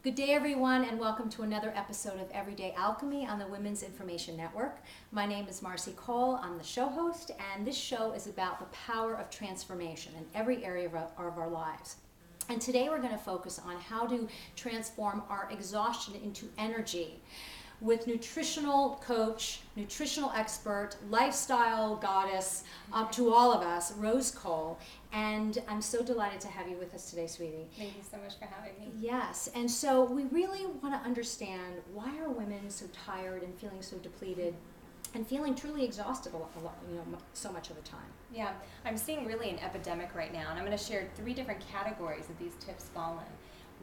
Good day, everyone, and welcome to another episode of Everyday Alchemy on the Women's Information Network. My name is Marcy Cole. I'm the show host, and this show is about the power of transformation in every area of our lives. And today we're going to focus on how to transform our exhaustion into energy with nutritional coach, nutritional expert, lifestyle goddess, up to all of us, Rose Cole. And I'm so delighted to have you with us today, sweetie. Thank you so much for having me. Yes, and so we really want to understand, why are women so tired and feeling so depleted and feeling truly exhausted so much of the time? Yeah, I'm seeing really an epidemic right now, and I'm going to share 3 different categories that these tips fall in.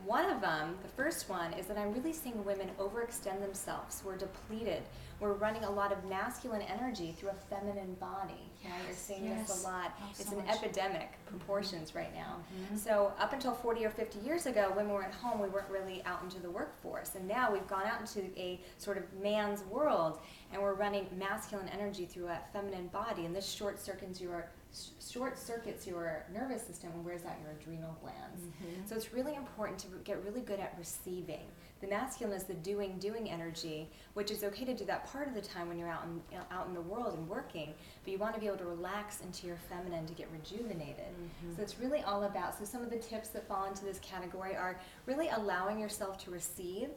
One of them, the first one, is that I'm really seeing women overextend themselves. We're depleted. We're running a lot of masculine energy through a feminine body. Yes, You're seeing this a lot. It's so an much. epidemic proportions right now. Mm-hmm. So up until 40 or 50 years ago, when we were at home, we weren't really out into the workforce. And now we've gone out into a sort of man's world, and we're running masculine energy through a feminine body. And this short circuits your nervous system and wears out your adrenal glands. Mm-hmm. So it's really important to get really good at receiving. The masculine is the doing energy, which is okay to do that part of the time when you're out in the world and working, but you want to be able to relax into your feminine to get rejuvenated. Mm-hmm. So it's really all about, so some of the tips that fall into this category are really allowing yourself to receive.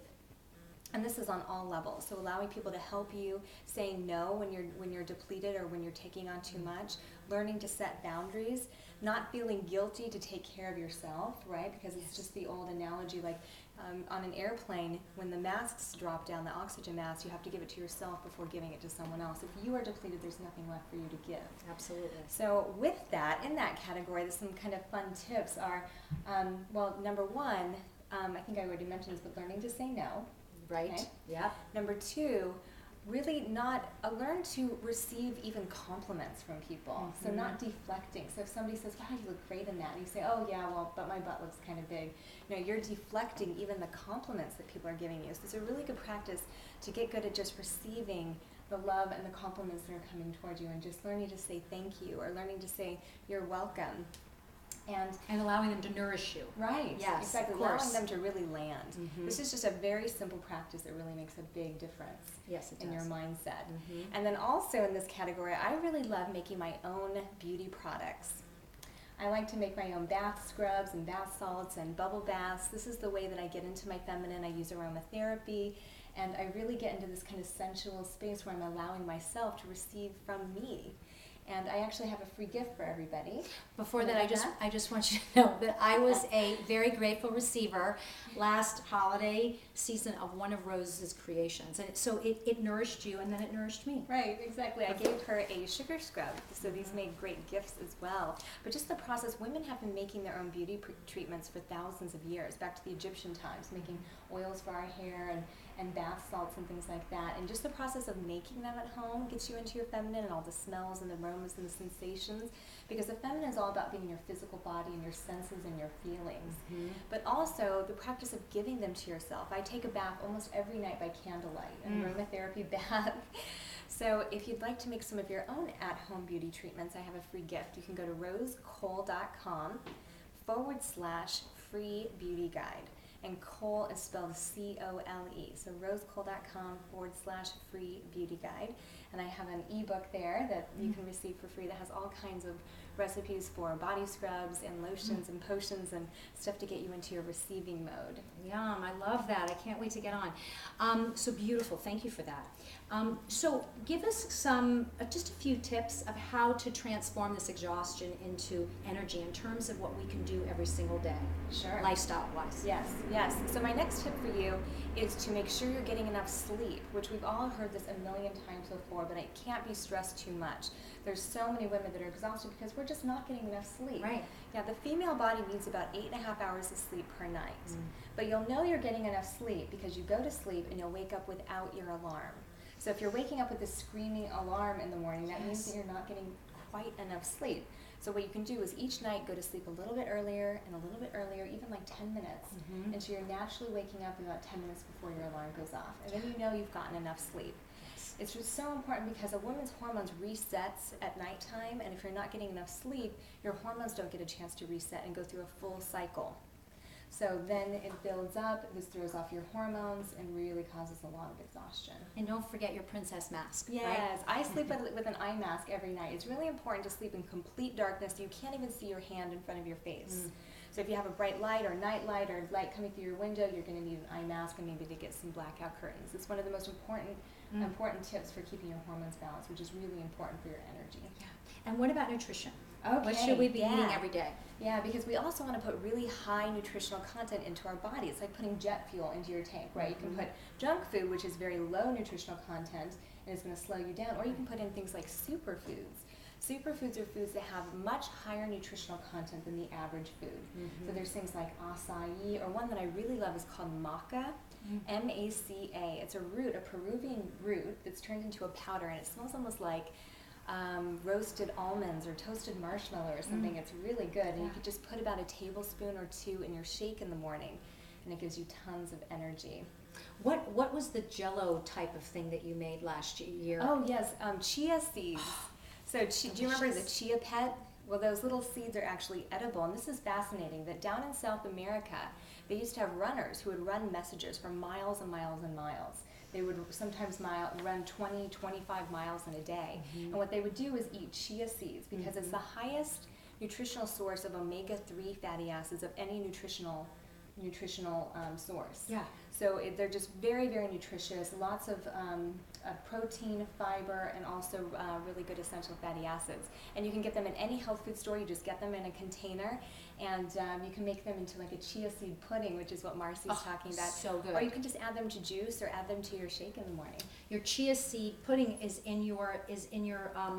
And this is on all levels. So allowing people to help you, saying no when you're depleted or when you're taking on too much, learning to set boundaries, not feeling guilty to take care of yourself, right? Because it's just the old analogy, like on an airplane, when the masks drop down, the oxygen mask, you have to give it to yourself before giving it to someone else. If you are depleted, there's nothing left for you to give. Absolutely. So with that, in that category, there's some kind of fun tips are, well, number one, I think I already mentioned this, but learning to say no. Right. Okay. Yeah. Number 2, really learn to receive even compliments from people. Mm-hmm. So not deflecting. So if somebody says, wow, you look great in that, and you say, oh yeah, well, but my butt looks kind of big. You're deflecting even the compliments that people are giving you. So it's a really good practice to get good at just receiving the love and the compliments that are coming towards you, and just learning to say thank you, or learning to say you're welcome. And allowing them to nourish you. Right. Yes, exactly. of course. Allowing them to really land. Mm-hmm. This is just a very simple practice that really makes a big difference. Yes, it in does. your mindset. Mm-hmm. And then also in this category, I really love making my own beauty products. I like to make my own bath scrubs and bath salts and bubble baths. This is the way that I get into my feminine. I use aromatherapy, and I really get into this kind of sensual space where I'm allowing myself to receive from me. And I actually have a free gift for everybody. Before that, I just want you to know that I was a very grateful receiver last holiday season of one of Rose's creations. And so it nourished you, and then it nourished me. Right, exactly. I gave her a sugar scrub, so these made great gifts as well. But just the process, women have been making their own beauty treatments for thousands of years, back to the Egyptian times, making oils for our hair and bath salts and things like that. And just the process of making them at home gets you into your feminine, and all the smells and the aromas and the sensations, because the feminine is all about being in your physical body and your senses and your feelings. Mm-hmm. But also the practice of giving them to yourself. I take a bath almost every night by candlelight, an aromatherapy bath. So if you'd like to make some of your own at-home beauty treatments, I have a free gift. You can go to rosecole.com/free beauty guide. And Cole is spelled C-O-L-E. So rosecole.com/free beauty guide. And I have an ebook there that you can receive for free that has all kinds of recipes for body scrubs and lotions and potions and stuff to get you into your receiving mode. Yum, I love that. I can't wait to get on. So beautiful. Thank you for that. So give us just a few tips of how to transform this exhaustion into energy in terms of what we can do every single day. Sure. Lifestyle-wise. Yes. So my next tip for you is to make sure you're getting enough sleep, which we've all heard this a million times before, but it can't be stressed too much. There's so many women that are exhausted because we're just not getting enough sleep. Right. Yeah, the female body needs about 8.5 hours of sleep per night. But you'll know you're getting enough sleep because you go to sleep and you'll wake up without your alarm. So if you're waking up with a screaming alarm in the morning, that means that you're not getting quite enough sleep. So what you can do is each night go to sleep a little bit earlier and a little bit earlier, even like 10 minutes. And so you're naturally waking up about 10 minutes before your alarm goes off. And then you know you've gotten enough sleep. It's just so important because a woman's hormones resets at nighttime, and if you're not getting enough sleep, your hormones don't get a chance to reset and go through a full cycle. So then it builds up, this throws off your hormones and really causes a lot of exhaustion. And don't forget your princess mask, Yes, right? I sleep with an eye mask every night. It's really important to sleep in complete darkness. You can't even see your hand in front of your face. So if you have a bright light or night light or light coming through your window, you're going to need an eye mask and maybe to get some blackout curtains. It's one of the most important tips for keeping your hormones balanced, which is really important for your energy. Yeah. And what about nutrition? Okay, What should we be eating every day? Yeah, because we also want to put really high nutritional content into our body. It's like putting jet fuel into your tank, right? You can put junk food, which is very low nutritional content, and it's going to slow you down, or you can put in things like superfoods. Superfoods are foods that have much higher nutritional content than the average food. So there's things like acai, or one that I really love is called maca, M-A-C-A. It's a root, a Peruvian root that's turned into a powder, and it smells almost like roasted almonds or toasted marshmallow or something. It's really good, and you could just put about a tablespoon or two in your shake in the morning, and it gives you tons of energy. What was the Jell-O type of thing that you made last year? Oh yes, chia seeds. So do you remember the chia pet? Well, those little seeds are actually edible, and this is fascinating that down in South America, they used to have runners who would run messages for miles and miles and miles. They would sometimes run 20, 25 miles in a day. And what they would do is eat chia seeds because it's the highest nutritional source of omega-3 fatty acids of any nutritional source. Yeah. So they're just very, very nutritious, lots of protein, fiber, and also really good essential fatty acids. And you can get them in any health food store. You just get them in a container, and you can make them into like a chia seed pudding, which is what Marcy's talking about. So good. Or you can just add them to juice or add them to your shake in the morning. Your chia seed pudding is in your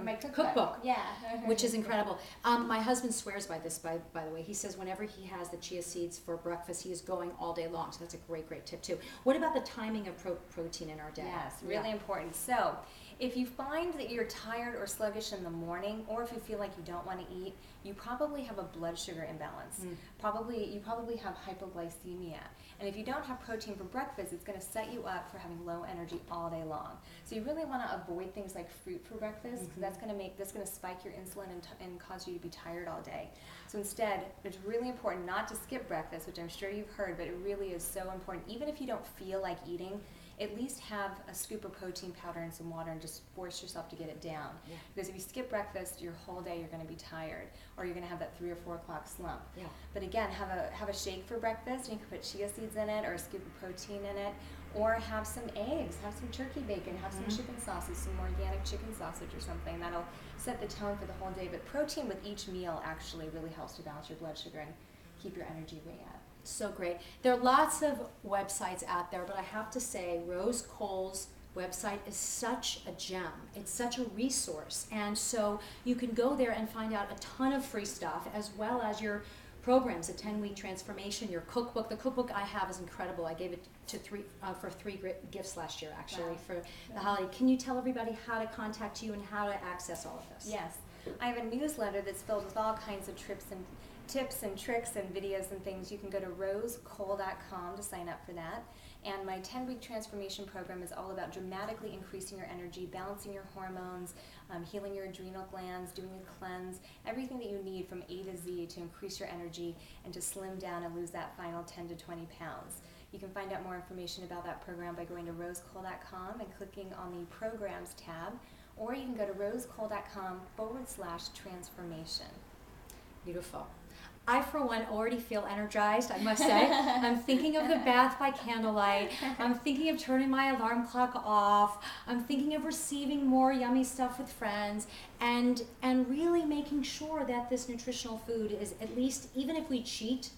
My cookbook. Yeah. Which is incredible. My husband swears by this, by the way. He says whenever he has the chia seeds for breakfast, he is going all day long. So that's a great, great tip too. What about the timing of protein in our day? Yes, really important. So if you find that you're tired or sluggish in the morning, or if you feel like you don't want to eat, you probably have a blood sugar imbalance. You probably have hypoglycemia. And if you don't have protein for breakfast, it's going to set you up for having low energy all day long. So you really want to avoid things like fruit for breakfast, because that's going to spike your insulin and cause you to be tired all day. So instead, it's really important not to skip breakfast, which I'm sure you've heard, but it really is so important. Even if you don't feel like eating, at least have a scoop of protein powder and some water and just force yourself to get it down. Yeah. Because if you skip breakfast, your whole day you're going to be tired, or you're going to have that 3 or 4 o'clock slump. Yeah. But again, have a shake for breakfast, and you can put chia seeds in it, or a scoop of protein in it, or have some eggs, have some turkey bacon, have some chicken sausage, some organic chicken sausage or something. That'll set the tone for the whole day. But protein with each meal actually really helps to balance your blood sugar and keep your energy way up. So great. There are lots of websites out there, but I have to say Rose Cole's website is such a gem. It's such a resource. And so you can go there and find out a ton of free stuff, as well as your programs, a 10-week transformation, your cookbook. The cookbook I have is incredible. I gave it to for three gifts last year, actually, for the holiday. Can you tell everybody how to contact you and how to access all of this? Yes. I have a newsletter that's filled with all kinds of tips and tricks and videos and things. You can go to rosecole.com to sign up for that. And my 10-week transformation program is all about dramatically increasing your energy, balancing your hormones, healing your adrenal glands, doing a cleanse, everything that you need from A to Z to increase your energy and to slim down and lose that final 10 to 20 pounds. You can find out more information about that program by going to rosecole.com and clicking on the Programs tab, or you can go to rosecole.com/transformation. Beautiful. I, for one, already feel energized, I must say. I'm thinking of the bath by candlelight. I'm thinking of turning my alarm clock off. I'm thinking of receiving more yummy stuff with friends, and really making sure that this nutritional food is, at least, even if we cheat,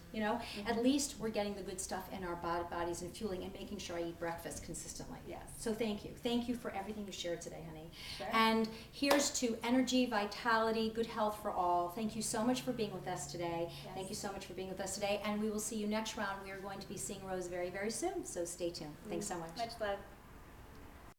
at least we're getting the good stuff in our bodies and fueling, and making sure I eat breakfast consistently. Yes. So thank you. Thank you for everything you shared today, honey. Sure. And here's to energy, vitality, good health for all. Thank you so much for being with us today. Yes. Thank you so much for being with us today. And we will see you next round. We are going to be seeing Rose very, very soon. So stay tuned. Thanks so much. Much love.